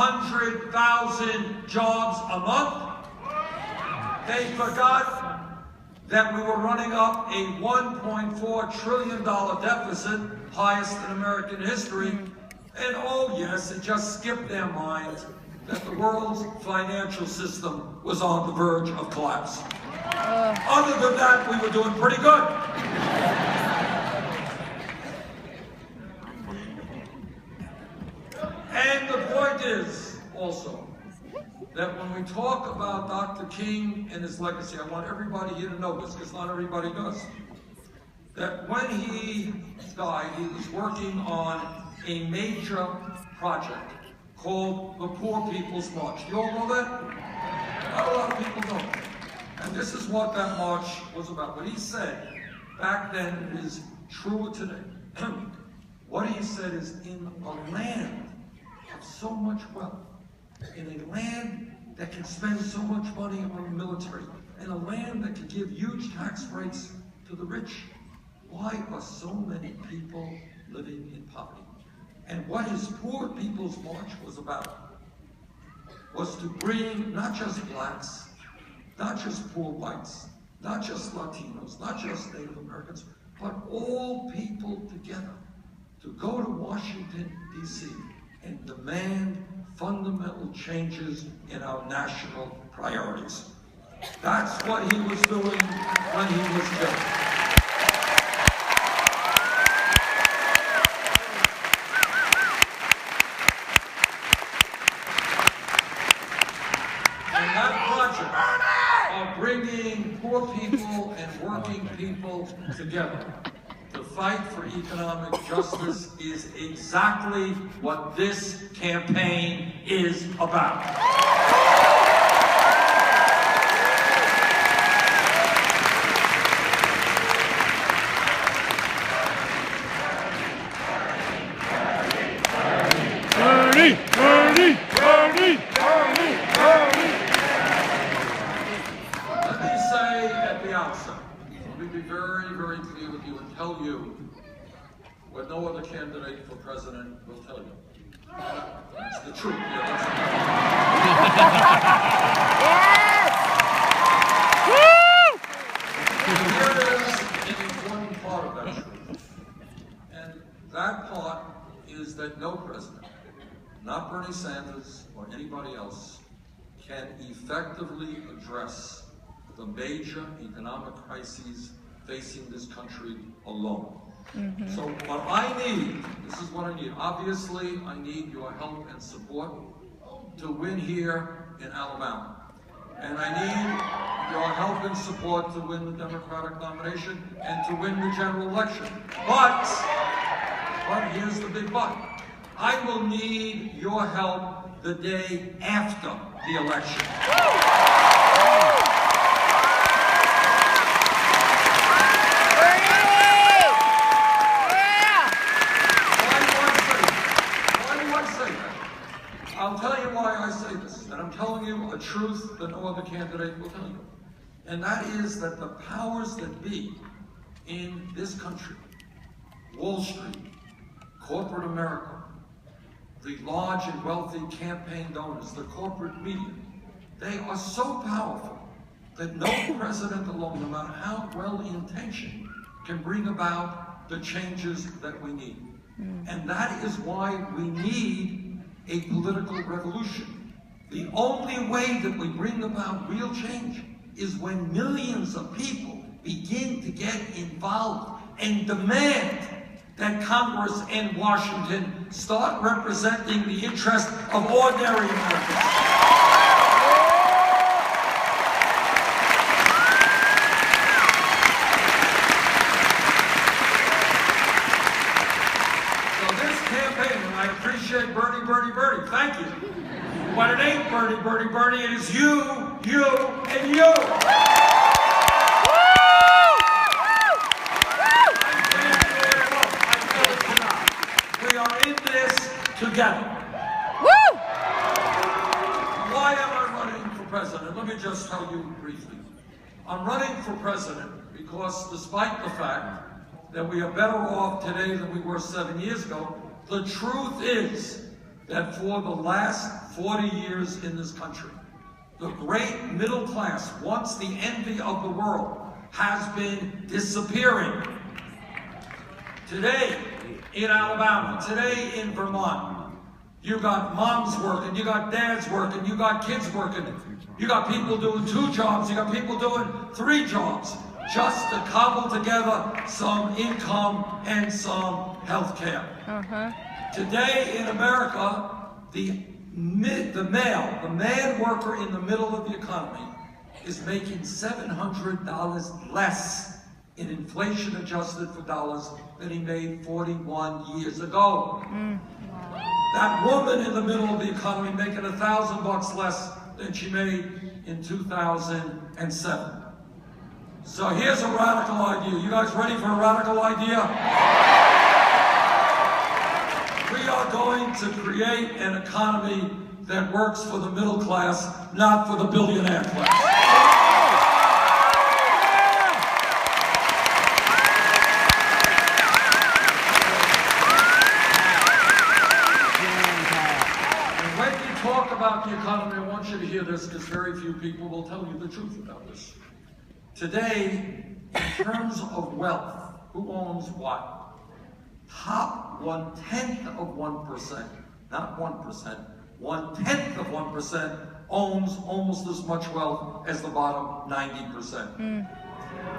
100,000 jobs a month. They forgot that we were running up a $1.4 trillion deficit, highest in American history. And oh yes, it just skipped their minds that the world's financial system was on the verge of collapse. Other than that, we were doing pretty good. And the point is also that when we talk about Dr. King and his legacy, I want everybody here to know this, because not everybody does, that when he died, he was working on a major project called the Poor People's March. Do you all know that? Not a lot of people know. And this is what that march was about. What he said back then is truer today. What he said is, in a land of so much wealth, in a land that can spend so much money on the military, in a land that can give huge tax rates to the rich, why are so many people living in poverty? And what his Poor People's March was about was to bring not just blacks, not just poor whites, not just Latinos, not just Native Americans, but all people together to go to Washington, D.C. and demand fundamental changes in our national priorities. That's what he was doing when he was killed. Bringing poor people and working people together to fight for economic justice is exactly what this campaign is about. Bernie! Bernie! Bernie! Bernie! Bernie! Outset. Let me be very, very clear with you and tell you what no other candidate for president will tell you. It's the truth. Here is an important part of that truth. And that part is that no president, not Bernie Sanders or anybody else, can effectively address the major economic crises facing this country alone. So what I need, this is what I need. Obviously, I need your help and support to win here in Alabama. And I need your help and support to win the Democratic nomination and to win the general election. But here's the big but. I will need your help the day after the election. I'll tell you why I say this, and I'm telling you a truth that no other candidate will tell you. And that is that the powers that be in this country, Wall Street, corporate America, the large and wealthy campaign donors, the corporate media, they are so powerful that no president alone, no matter how well-intentioned, can bring about the changes that we need. And that is why we need a political revolution. The only way that we bring about real change is when millions of people begin to get involved and demand that Congress and Washington start representing the interest of ordinary Americans. Bernie, thank you. But it ain't Bernie, it is you, and you. We are in this together. Why am I running for president? Let me just tell you briefly. I'm running for president because despite the fact that we are better off today than we were 7 years ago, the truth is that for the last 40 years in this country, the great middle class, once the envy of the world, has been disappearing. Today in Alabama, today in Vermont, you got moms working, you got dads working, you got kids working, you got people doing 2 jobs, you got people doing 3 jobs, just to cobble together some income and some health care. Today in America, the man worker in the middle of the economy is making $700 less in inflation adjusted for dollars than he made 41 years ago. That woman in the middle of the economy making $1,000 less than she made in 2007. So here's a radical idea. You guys ready for a radical idea? We are going to create an economy that works for the middle class, not for the billionaire class. And when you talk about the economy, I want you to hear this, because very few people will tell you the truth about this. Today, in terms of wealth, who owns what? Top 1/10 of 1%, not 1%, 1/10 of 1% owns almost as much wealth as the bottom 90%.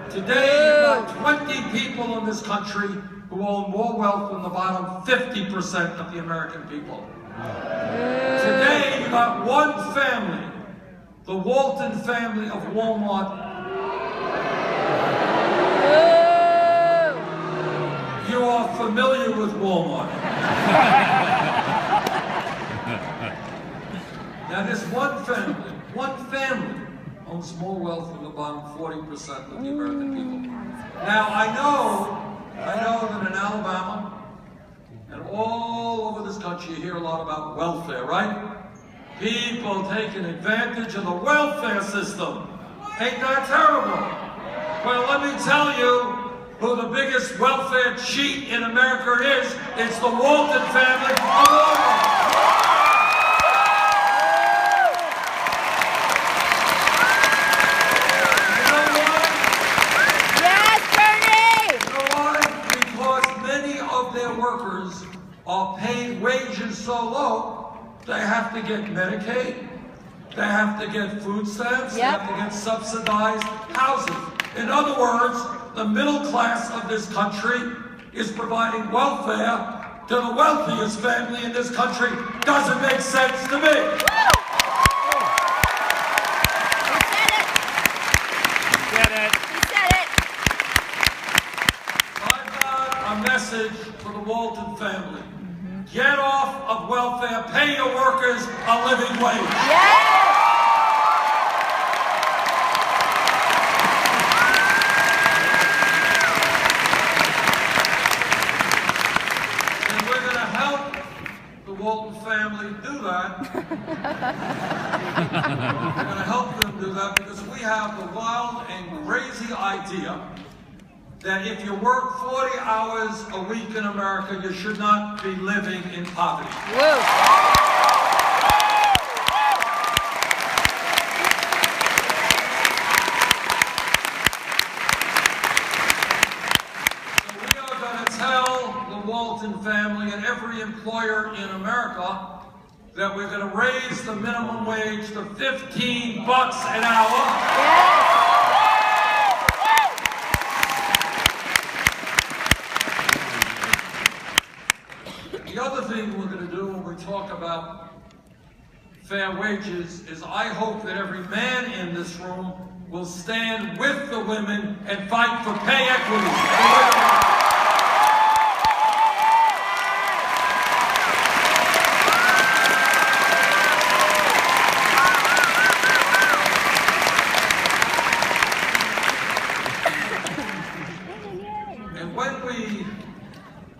Today, you've got 20 people in this country who own more wealth than the bottom 50% of the American people. Today, you've got one family, the Walton family of Walmart. You are familiar with Walmart. Now this one family owns more wealth than the bottom 40% of the American people. Now I know that in Alabama and all over this country you hear a lot about welfare, right? People taking advantage of the welfare system. Ain't that terrible? Well, let me tell you who the biggest welfare cheat in America is. It's the Walton family of Walmart. You know why? Yes, Bernie! You know why? Because many of their workers are paid wages so low, they have to get Medicaid, they have to get food stamps, they have to get subsidized housing. In other words, the middle class of this country is providing welfare to the wealthiest family in this country. Doesn't make sense to me. He said it. I've got a message for the Walton family. Get off of welfare, pay your workers a living wage. Yes! Walton family do that. We're going to help them do that because we have the wild and crazy idea that if you work 40 hours a week in America, you should not be living in poverty. Walton family and every employer in America that we're going to raise the minimum wage to $15 an hour. The other thing we're going to do when we talk about fair wages is I hope that every man in this room will stand with the women and fight for pay equity.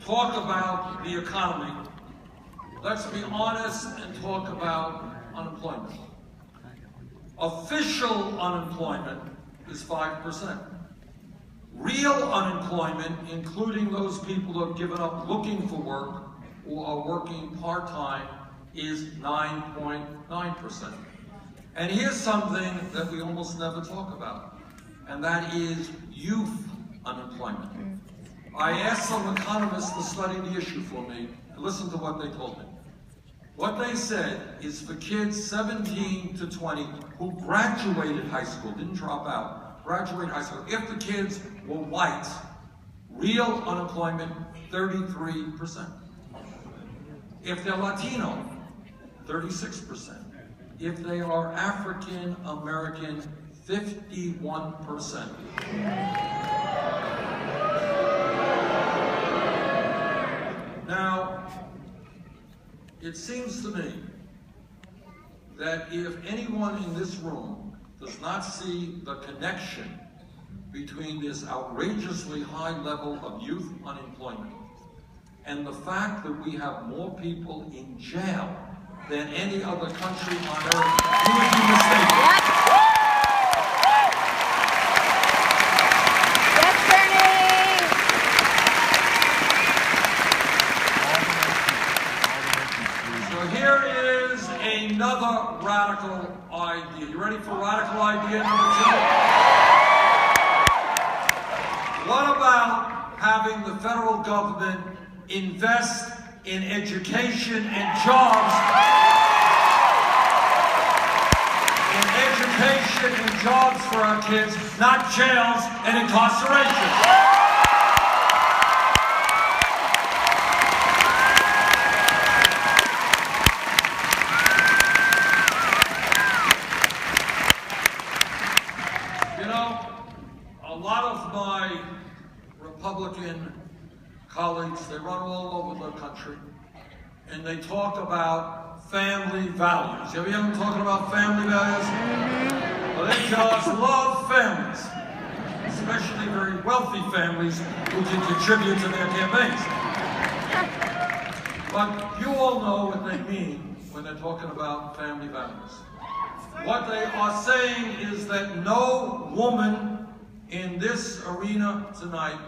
Talk about the economy, let's be honest and talk about unemployment. Official unemployment is 5%. Real unemployment, including those people who have given up looking for work or are working part-time, is 9.9%. And here's something that we almost never talk about, and that is youth unemployment. I asked some economists to study the issue for me, and listen to what they told me. What they said is for kids 17 to 20 who graduated high school, didn't drop out, graduated high school, if the kids were white, real unemployment, 33%. If they're Latino, 36%. If they are African American, 51%. Now, it seems to me that if anyone in this room does not see the connection between this outrageously high level of youth unemployment and the fact that we have more people in jail than any other country on earth, you would be mistaken. Yes, Bernie! So here is another radical idea. You ready for radical idea number 2? What about having the federal government invest in education and jobs, for our kids, not jails and incarceration. You know, a lot of my Republican colleagues, they run all over the country, and they talk about family values. You ever hear them talking about family values? Well, they just love families, especially very wealthy families who can contribute to their campaigns. But you all know what they mean when they're talking about family values. What they are saying is that no woman in this arena tonight,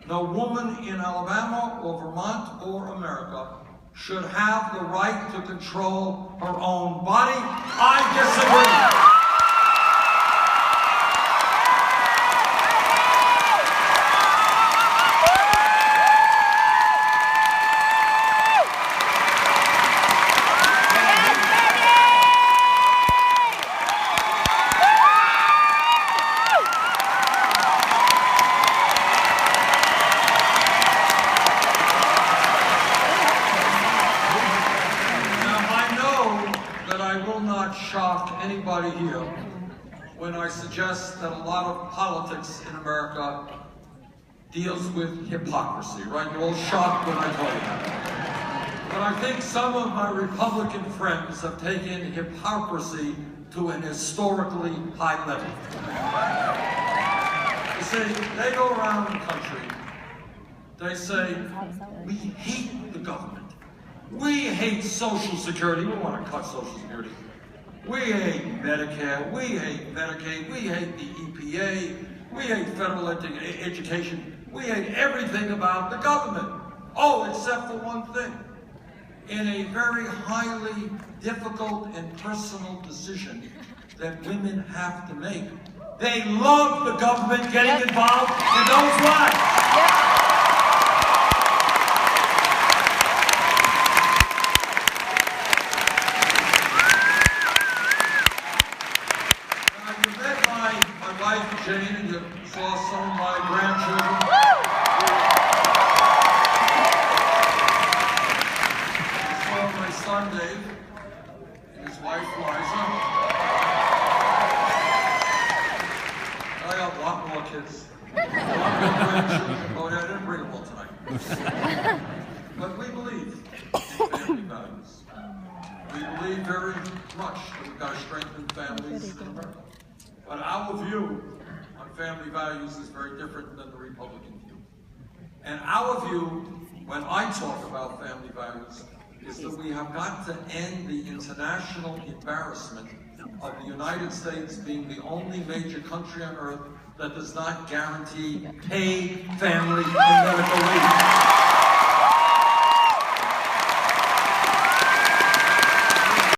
no woman in Alabama or Vermont or America should have the right to control her own body. I disagree. Shock anybody here when I suggest that a lot of politics in America deals with hypocrisy, right? You're all shocked when I tell you that. But I think some of my Republican friends have taken hypocrisy to an historically high level. You see, they go around the country, they say, we hate the government. We hate Social Security. We want to cut Social Security. We hate Medicare, we hate Medicaid, we hate the EPA, we hate federal education, we hate everything about the government. Oh, except for one thing. In a very highly difficult and personal decision that women have to make, they love the government getting involved in those lives. Jane, and you saw some of my grandchildren. You saw my son Dave and his wife Liza. I have a lot more kids. A lot more grandchildren. Oh, I didn't bring them all tonight. But we believe in family values. We believe very much that we've got to strengthen families in America. But our view on family values is very different than the Republican view. And our view, when I talk about family values, is that we have got to end the international embarrassment of the United States being the only major country on earth that does not guarantee paid family and medical leave.